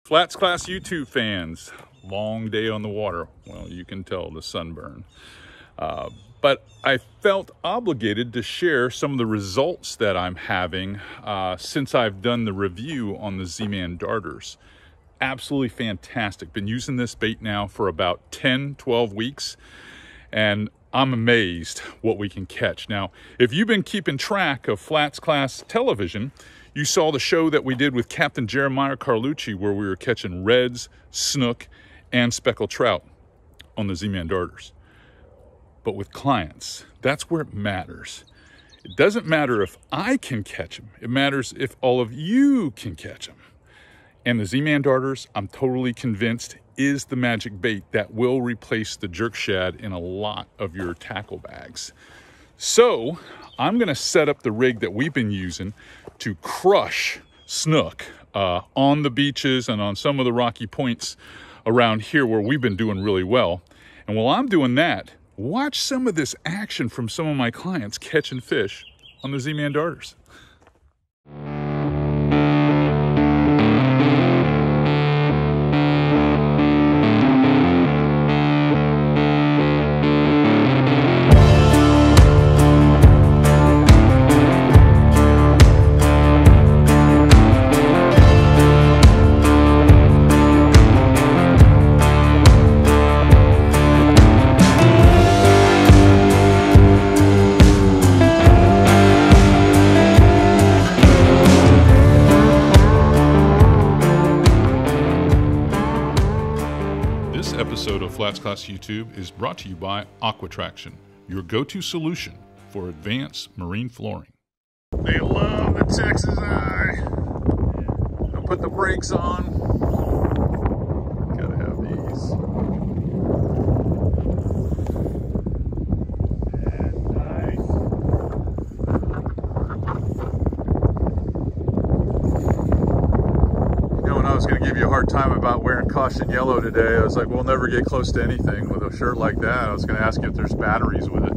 Flats Class YouTube fans, long day on the water. Well, you can tell the sunburn. But I felt obligated to share some of the results that I'm having since I've done the review on the Z-Man darters. Absolutely fantastic. Been using this bait now for about 10-12 weeks, and I'm amazed what we can catch. Now, if you've been keeping track of Flats Class television, you saw the show that we did with Captain Jeremiah Carlucci where we were catching reds, snook, and speckled trout on the Z-Man darters. But with clients, that's where it matters. It doesn't matter if I can catch them. It matters if all of you can catch them. And the Z-Man darters, I'm totally convinced, is the magic bait that will replace the jerk shad in a lot of your tackle bags. So I'm gonna set up the rig that we've been using to crush snook on the beaches and on some of the rocky points around here where we've been doing really well. And while I'm doing that, watch some of this action from some of my clients catching fish on the Z-Man darters. This episode of Flats Class YouTube is brought to you by Aquatraction, your go-to solution for advanced marine flooring. They love the Texas eye. I'll put the brakes on. Gotta have these. And nice. You know, when I was going to give you a hard time about wearing caution yellow today, I was like, we'll never get close to anything with a shirt like that. I was going to ask you if there's batteries with it.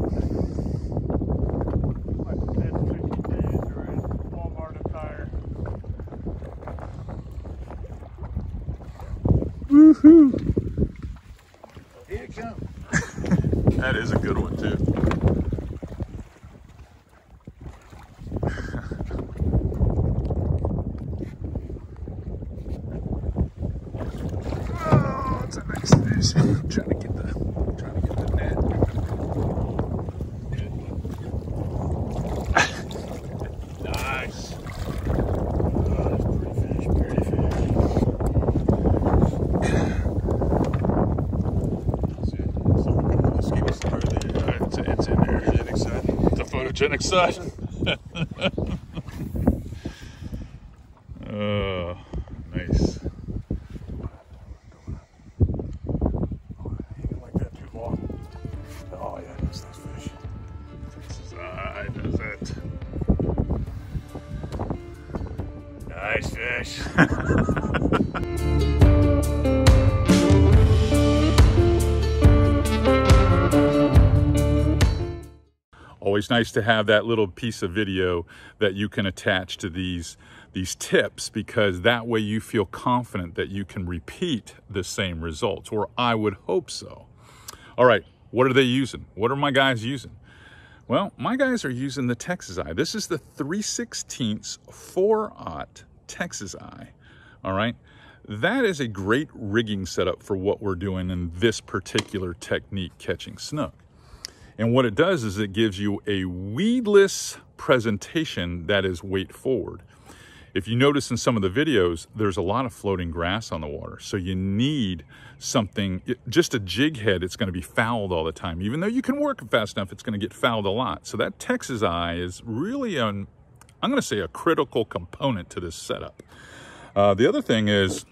Woohoo! Here it comes. That is a good one too. Oh, it's a nice fish. I'm trying to get the net. Nice. It's in there. Photogenic side. The photogenic side. Oh, nice. Even like that too long. Oh yeah, that's nice fish. Texas eye does it. Nice fish. Always nice to have that little piece of video that you can attach to these tips, because that way you feel confident that you can repeat the same results, or I would hope so. All right, what are they using? What are my guys using? Well, my guys are using the Texas eye. This is the 3/16 4/0 Texas eye. All right, that is a great rigging setup for what we're doing in this particular technique, catching snook. And what it does is it gives you a weedless presentation that is weight forward. If you notice in some of the videos, there's a lot of floating grass on the water. So you need something, just a jig head, it's gonna be fouled all the time. Even though you can work it fast enough, it's gonna get fouled a lot. So that Texas eye is really, I'm gonna say, a critical component to this setup. The other thing is,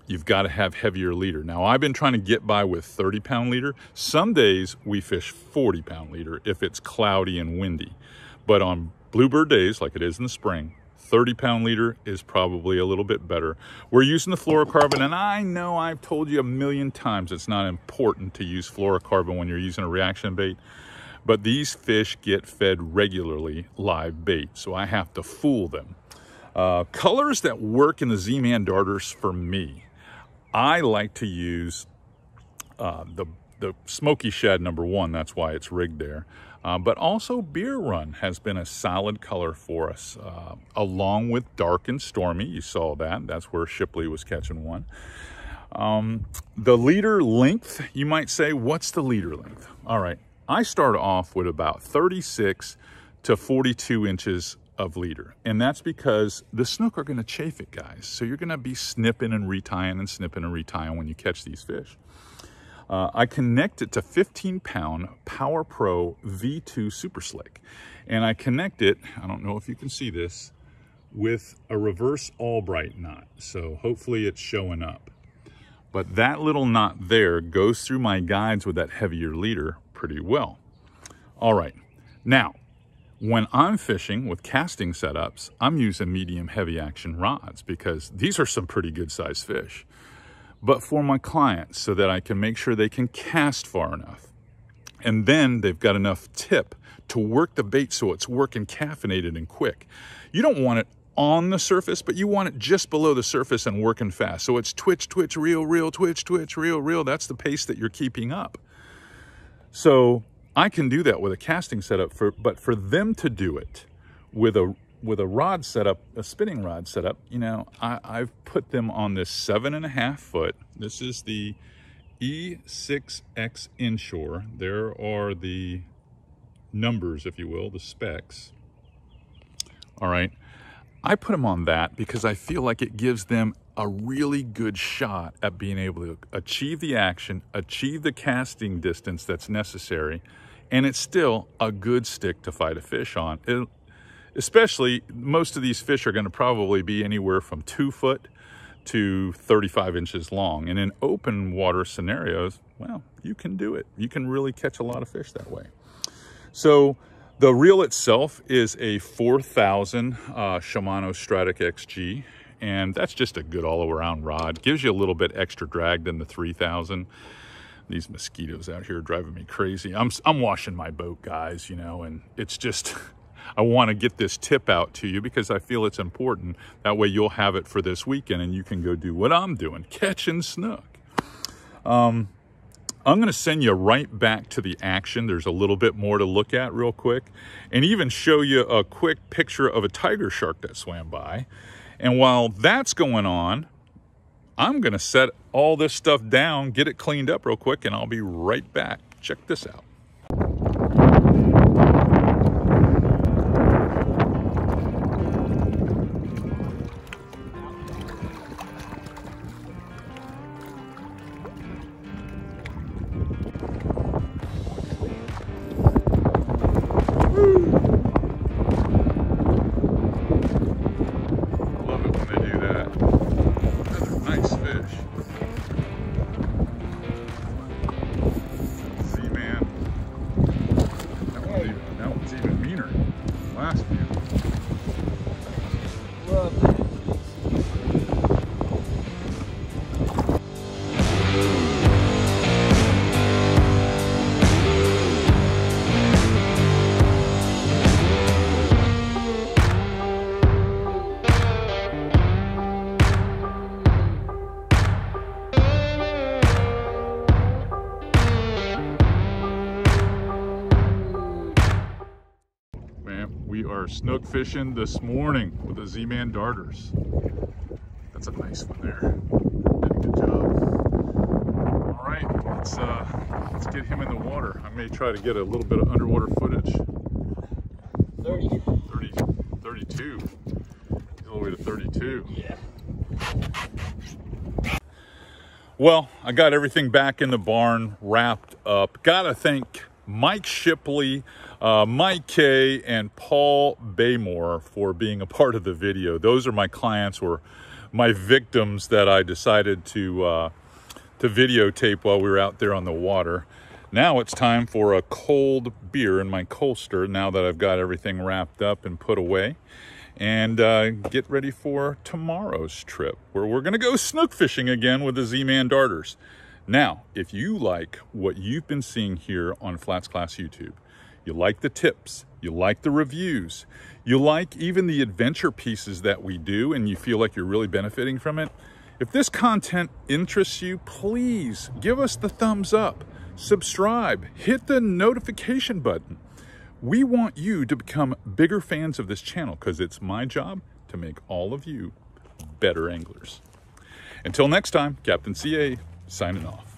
you've got to have heavier leader. Now, I've been trying to get by with 30-pound leader. Some days we fish 40-pound leader if it's cloudy and windy. But on bluebird days, like it is in the spring, 30-pound leader is probably a little bit better. We're using the fluorocarbon, and I know I've told you a million times it's not important to use fluorocarbon when you're using a reaction bait. But these fish get fed regularly live bait, so I have to fool them. Colors that work in the Z-Man darters for me, I like to use the Smoky Shed #1. That's why it's rigged there. But also Beer Run has been a solid color for us, along with Dark and Stormy. You saw that. That's where Shipley was catching one. The leader length, you might say, what's the leader length? All right, I start off with about 36 to 42 inches of leader. And that's because the snook are gonna chafe it, guys. So you're gonna be snipping and retying and snipping and retying when you catch these fish. I connect it to 15-pound Power Pro V2 Super Slick. And I connect it, I don't know if you can see this, with a reverse Albright knot. So hopefully it's showing up. But that little knot there goes through my guides with that heavier leader pretty well. All right, now, when I'm fishing with casting setups, I'm using medium heavy action rods because these are some pretty good sized fish. But for my clients, so that I can make sure they can cast far enough. And then they've got enough tip to work the bait so it's working caffeinated and quick. You don't want it on the surface, but you want it just below the surface and working fast. So it's twitch, twitch, reel, reel, twitch, twitch, reel, reel. That's the pace that you're keeping up. So I can do that with a casting setup, but for them to do it with a rod setup, a spinning rod setup, you know, I've put them on this 7.5 foot. This is the E6X inshore. There are the numbers, if you will, the specs. All right. I put them on that because I feel like it gives them a really good shot at being able to achieve the action, achieve the casting distance that's necessary, and it's still a good stick to fight a fish on. Especially, most of these fish are going to probably be anywhere from 2 foot to 35 inches long. And in open water scenarios, well, you can do it. You can really catch a lot of fish that way. So the reel itself is a 4000 Shimano Stratic XG. And that's just a good all-around rod. Gives you a little bit extra drag than the 3000. These mosquitoes out here are driving me crazy. I'm washing my boat, guys, you know, and it's just, I want to get this tip out to you because I feel it's important. That way you'll have it for this weekend and you can go do what I'm doing, catching snook. I'm going to send you right back to the action. There's a little bit more to look at real quick, and even show you a quick picture of a tiger shark that swam by. And while that's going on, I'm going to set all this stuff down, get it cleaned up real quick, and I'll be right back. Check this out. We are snook fishing this morning with the Z-Man darters. That's a nice one there. Did a good job. All right, let's get him in the water. I may try to get a little bit of underwater footage. 32. He's all the way to 32. Yeah. Well, I got everything back in the barn, wrapped up. Gotta thank Mike Shipley, Mike K, and Paul Baymore for being a part of the video. Those are my clients, or my victims that I decided to videotape while we were out there on the water. Now it's time for a cold beer in my Colster, now that I've got everything wrapped up and put away, and get ready for tomorrow's trip, where we're gonna go snook fishing again with the Z-Man darters. Now, if you like what you've been seeing here on Flats Class YouTube, you like the tips, you like the reviews, you like even the adventure pieces that we do, and you feel like you're really benefiting from it, if this content interests you, please give us the thumbs up, subscribe, hit the notification button. We want you to become bigger fans of this channel because it's my job to make all of you better anglers. Until next time, Captain CA signing off.